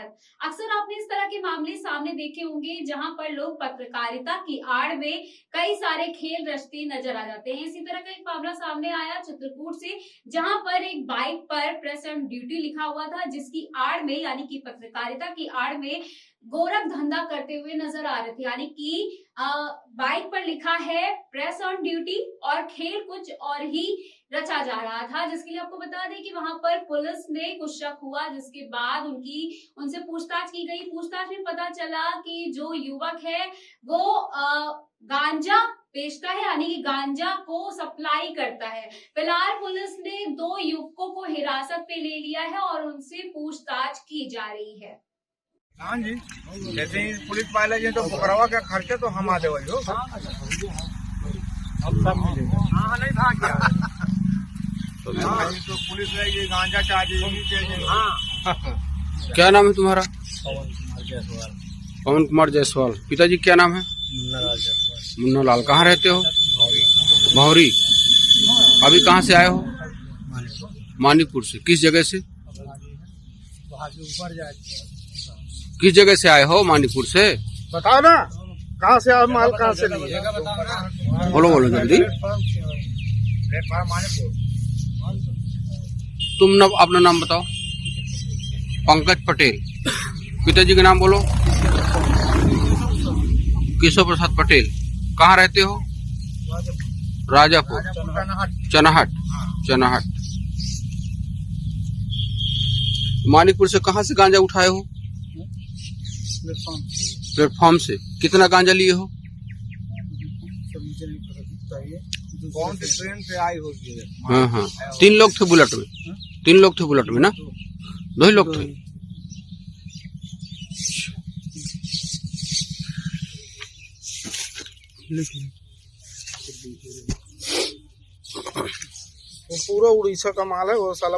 शायद अक्सर आपने इस तरह के मामले सामने देखे होंगे जहां पर लोग पत्रकारिता की आड़ में कई सारे खेल रचते नजर आ जाते हैं। इसी तरह का एक मामला सामने आया चित्रकूट से, जहां पर एक बाइक पर प्रेस ऑन ड्यूटी लिखा हुआ था, जिसकी आड़ में यानी कि पत्रकारिता की आड़ में गोरख धंधा करते हुए नजर आ रहे थे। यानी कि बाइक पर लिखा है प्रेस ऑन ड्यूटी और खेल कुछ और ही रचा जा रहा था, जिसके लिए आपको बता दें कि वहां पर पुलिस ने कुछ शक हुआ, जिसके बाद उनसे पूछताछ की गई। पूछताछ में पता चला कि जो युवक है वो गांजा बेचता है, यानी कि गांजा को सप्लाई करता है। फिलहाल पुलिस ने 2 युवकों को हिरासत पे ले लिया है और उनसे पूछताछ की जा रही है। हाँ जी, जैसे ही पुलिस वाले जी तो पकड़वा का खर्चा तो हम आते वही हो। हाँ नहीं था क्या? तो पुलिस रहेगी, गांजा चाहिए। हाँ। क्या नाम है तुम्हारा? पवन कुमार जायसवाल। पिताजी क्या नाम है? मुन्ना लाल। कहाँ रहते हो? भौरी। अभी कहाँ से आए हो? मानीपुर से। किस जगह से? किस जगह से आए हो? मानीपुर से। बताओ ना कहाँ से आए, माल कहाँ से लिए? बोलो बोलो जल्दी। तुम अपना नाम बताओ। पंकज पटेल। पिताजी का नाम बोलो। केशव प्रसाद पटेल। कहाँ रहते हो? राजापुर। चनाहट। मानीपुर से कहाँ से गांजा उठाए हो? प्लेटफॉर्म से। कितना गांजा लिए हो? कौन सी ट्रेन से आई होगी? हाँ। 3 लोग थे बुलेट में। 3 लोग थे बुलेट में ना? 2 ही लोग थे। वो पूरा उड़ीसा का माल है वो साला।